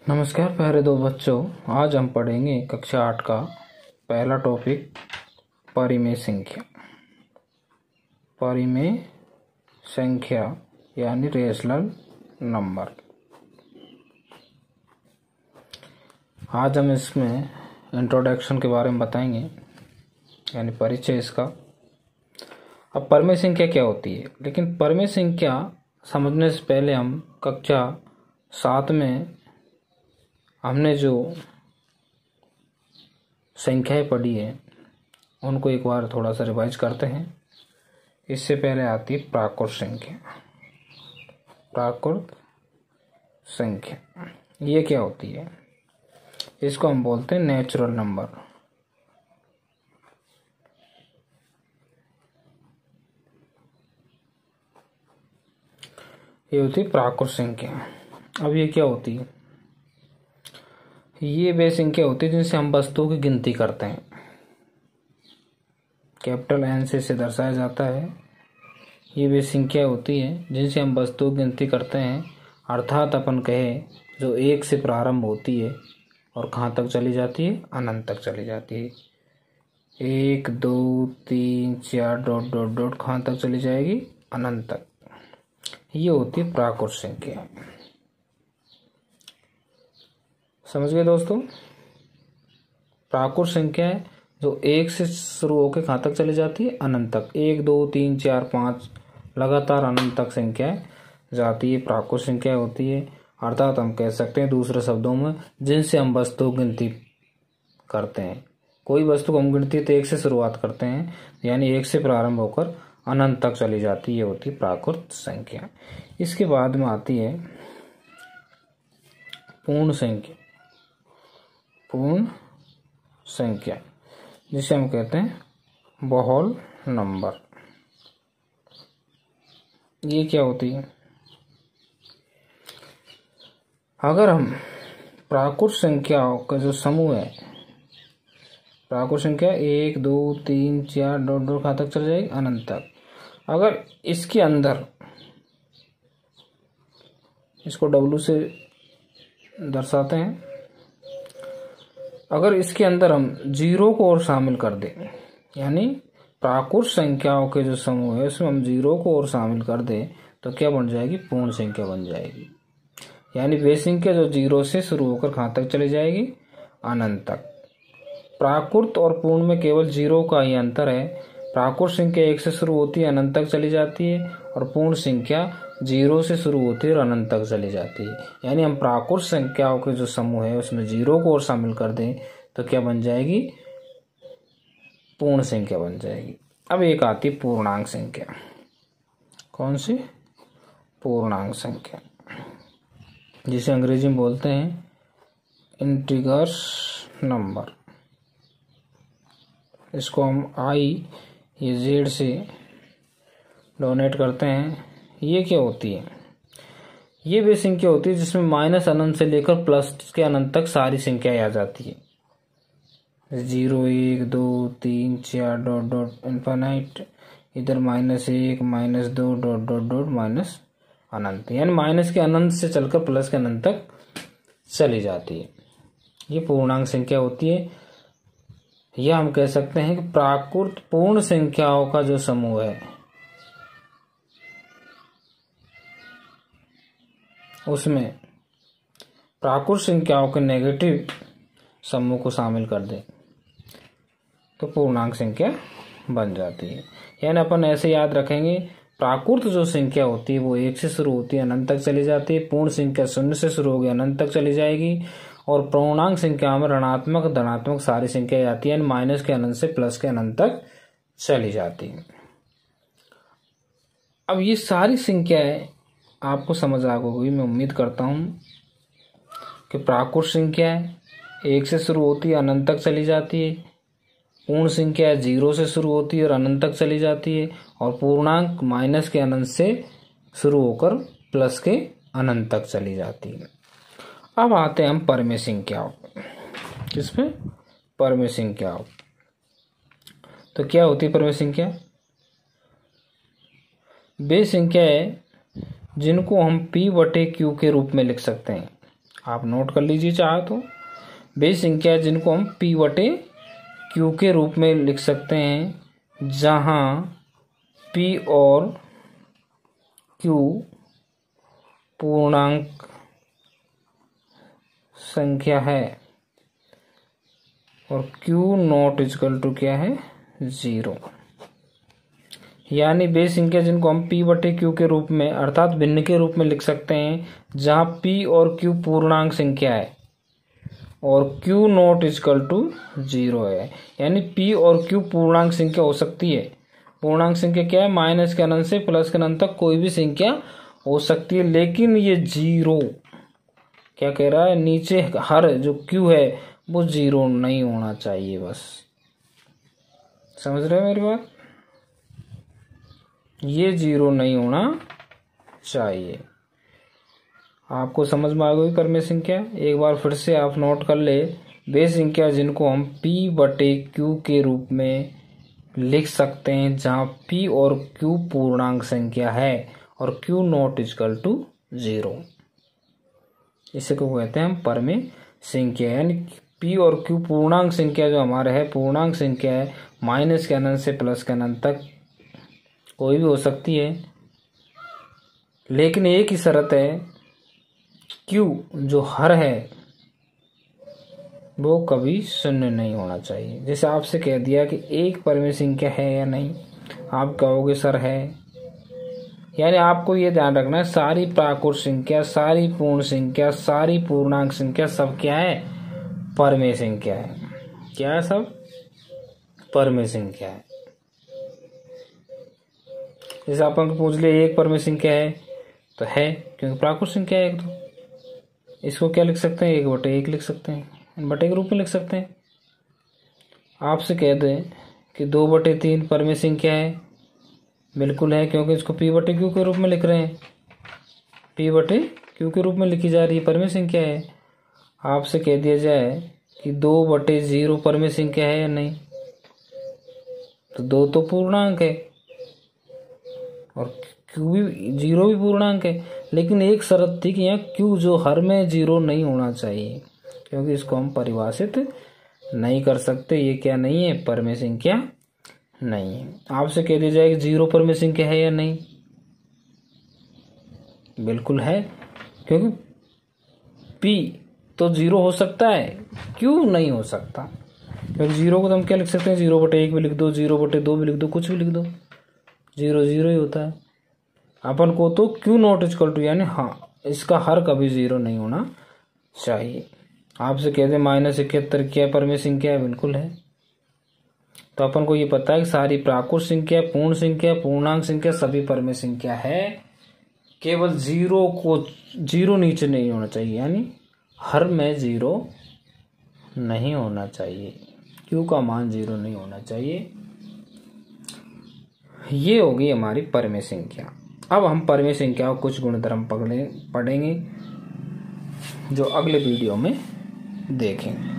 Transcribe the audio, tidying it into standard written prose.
नमस्कार प्यारे दो बच्चों, आज हम पढ़ेंगे कक्षा 8 का पहला टॉपिक परिमेय संख्या। परिमेय संख्या यानी रेशनल नंबर। आज हम इसमें इंट्रोडक्शन के बारे में बताएंगे यानी परिचय इसका। अब परिमेय संख्या क्या होती है, लेकिन परिमेय संख्या समझने से पहले हम कक्षा 7 में हमने जो संख्याएं पढ़ी है उनको एक बार थोड़ा सा रिवाइज करते हैं। इससे पहले आती है प्राकृत संख्या। प्राकृत संख्या ये क्या होती है? इसको हम बोलते हैं नेचुरल नंबर। ये होती है प्राकृत संख्या। अब ये क्या होती है? ये वे संख्या होती है जिनसे हम वस्तुओं की गिनती करते हैं। कैपिटल एन से इसे दर्शाया जाता है। ये वे संख्या होती है जिनसे हम वस्तुओं की गिनती करते हैं, अर्थात अपन कहे जो 1 से प्रारंभ होती है और कहाँ तक चली जाती है? अनंत तक चली जाती है। 1 2 3 4 डॉट डॉट डॉट कहाँ तक चली जाएगी? अनंत तक। ये होती है प्राकृत संख्या। समझ गए दोस्तों? प्राकृत संख्या है जो 1 से शुरू होकर कहाँ तक चली जाती है? अनंत तक। 1 2 3 4 5 लगातार अनंत तक संख्या जाती है, प्राकृत संख्या होती है। अर्थात हम कह सकते हैं दूसरे शब्दों में जिनसे हम वस्तु गिनती करते हैं। कोई वस्तु को हम गिनती तो 1 से शुरुआत करते हैं, यानी 1 से प्रारंभ होकर अनंत तक चली जाती है। ये होती है प्राकृत संख्या। इसके बाद में आती है पूर्ण संख्या। पूर्ण संख्या जिसे हम कहते हैं बहुल नंबर। ये क्या होती है? अगर हम प्राकृत संख्याओं का जो समूह है, प्राकृत संख्या 1 2 3 4 डॉट डॉट कहाँ तक चल जाएगी? अनंत तक। अगर इसके अंदर, इसको W से दर्शाते हैं, अगर इसके अंदर हम 0 को और शामिल कर दें, यानी प्राकृत संख्याओं के जो समूह है उसमें हम 0 को और शामिल कर दें, तो क्या बन जाएगी? पूर्ण संख्या बन जाएगी। यानी वे संख्या जो 0 से शुरू होकर कहाँ तक चली जाएगी? अनंत तक। प्राकृत और पूर्ण में केवल 0 का ही अंतर है। प्राकृत संख्या 1 से शुरू होती है, अनंत तक चली जाती है, और पूर्ण संख्या 0 से शुरू होती है और अनंत तक चली जाती है। यानी हम प्राकृत संख्याओं के जो समूह है उसमें 0 को और शामिल कर दें तो क्या बन जाएगी? पूर्ण संख्या बन जाएगी। अब एक आती है पूर्णांक संख्या। कौन सी? पूर्णांक संख्या, जिसे अंग्रेजी में बोलते हैं इंटीजर्स नंबर। इसको हम या Z से डोनेट करते हैं। ये क्या होती है? ये वे संख्या होती है जिसमें माइनस अनंत से लेकर प्लस के अनंत तक सारी संख्याएं आ जाती है। 0 1 2 3 4 डॉट डॉट इनफाइनाइट, इधर -1 -2 डॉट डॉट डॉट माइनस अनंत, यानी माइनस के अनंत से चलकर प्लस के अनंत तक चली जाती है। ये पूर्णांक संख्या होती है। यह हम कह सकते हैं कि प्राकृत पूर्ण संख्याओं का जो समूह है उसमें प्राकृत संख्याओं के नेगेटिव समूह को शामिल कर दें तो पूर्णांक संख्या बन जाती है। यानी अपन ऐसे याद रखेंगे, प्राकृत जो संख्या होती है वो 1 से शुरू होती है, अनंत तक चली जाती है। पूर्ण संख्या 0 से शुरू होगी, अनंत तक चली जाएगी। और पूर्णांक संख्या में ऋणात्मक धनात्मक सारी संख्याएं आती है, माइनस के अनंत से प्लस के अनंत तक चली जाती है। अब ये सारी संख्याएं आपको समझ आ गई, मैं उम्मीद करता हूं कि प्राकृत संख्या 1 से शुरू होती है, अनंत तक चली जाती है। पूर्ण संख्या 0 से शुरू होती है और अनंत तक चली जाती है। और पूर्णांक माइनस के अनंत से शुरू होकर प्लस के अनंत तक चली जाती है। अब आते हैं हम परिमेय संख्याओं। किस पे? परिमेय संख्याओं। तो क्या होती है परिमेय संख्या? वे संख्याएं जिनको हम P/Q के रूप में लिख सकते हैं। आप नोट कर लीजिए चाहे तो। वे संख्या जिनको हम p बटे q के रूप में लिख सकते हैं जहां p और q पूर्णांक संख्या है और q नॉट इक्वल टू क्या है 0। यानी वे संख्या जिनको हम p बटे q के रूप में अर्थात भिन्न के रूप में लिख सकते हैं जहां p और q पूर्णांक संख्या है और q नॉट इक्वल टू 0 है। यानी p और q पूर्णांक संख्या हो सकती है। पूर्णांक संख्या क्या है? माइनस के अनंत से प्लस के अनंत तक कोई भी संख्या हो सकती है, लेकिन ये 0 क्या कह रहा है, नीचे हर जो q है वो 0 नहीं होना चाहिए। बस समझ रहे हो मेरी बात? ये 0 नहीं होना चाहिए। आपको समझ में आ गई क्रमिक संख्या? एक बार फिर से आप नोट कर ले, वे संख्या जिनको हम p बटे q के रूप में लिख सकते हैं जहां p और q पूर्णांक संख्या है और q नॉट इक्वल टू 0, इसे को कहते हैं हम परमेय संख्या। यानी p और q पूर्णांक संख्या जो हमारे है, पूर्णांक संख्या है, माइनस के अनंत से प्लस के अनंत तक कोई भी हो सकती है, लेकिन एक ही शर्त है, q जो हर है वो कभी शून्य नहीं होना चाहिए। जैसे आपसे कह दिया कि एक परमेय संख्या है या नहीं, आप कहोगे सर है। यानी आपको ये ध्यान रखना है, सारी प्राकृत संख्या, सारी पूर्ण संख्या, सारी पूर्णांक संख्या सब क्या है? परमेय संख्या है। क्या है? सब परमेय संख्या है। जैसे अपन को पूछ लिया एक परमेय संख्या है तो है, क्योंकि प्राकृत संख्या है एक। तो इसको क्या लिख सकते हैं? 1/1 लिख सकते हैं, बटे के रूप में लिख सकते हैं। आपसे कह दें कि 2/3 परमेय संख्या है, बिल्कुल है, क्योंकि इसको p बटे q के रूप में लिख रहे हैं। p बटे q के रूप में लिखी जा रही है, परमेय संख्या है। आपसे कह दिया जाए कि 2/0 परमेय संख्या है या नहीं, तो 2 तो पूर्णांक है और q भी 0 भी पूर्णांक है, लेकिन एक शर्त थी कि यहाँ q जो हर में 0 नहीं होना चाहिए, क्योंकि इसको हम परिभाषित नहीं कर सकते। ये क्या नहीं है? परमेय संख्या नहीं है। आपसे कह दिया जाए कि 0 परमेय संख्या है या नहीं, बिल्कुल है, क्योंकि p तो 0 हो सकता है, q नहीं हो सकता। क्योंकि 0 को तो हम क्या लिख सकते हैं? 0/1 भी लिख दो, 0/2 भी लिख दो, कुछ भी लिख दो, 0 0 ही होता है। अपन को तो q नॉट इक्वल टू, यानी हाँ, इसका हर कभी 0 नहीं होना चाहिए। आपसे कह दे -71 क्या परमेय संख्या है? बिल्कुल है। तो अपन को ये पता है कि सारी प्राकृत संख्या, पूर्ण संख्या, पूर्णांक संख्या सभी परमेय संख्या है, केवल 0 नीचे नहीं होना चाहिए, यानी हर में 0 नहीं होना चाहिए, q का मान 0 नहीं होना चाहिए। ये होगी हमारी परमेय संख्या। अब हम परमेय संख्या को कुछ गुणधर्म पढ़ेंगे जो अगले वीडियो में देखेंगे।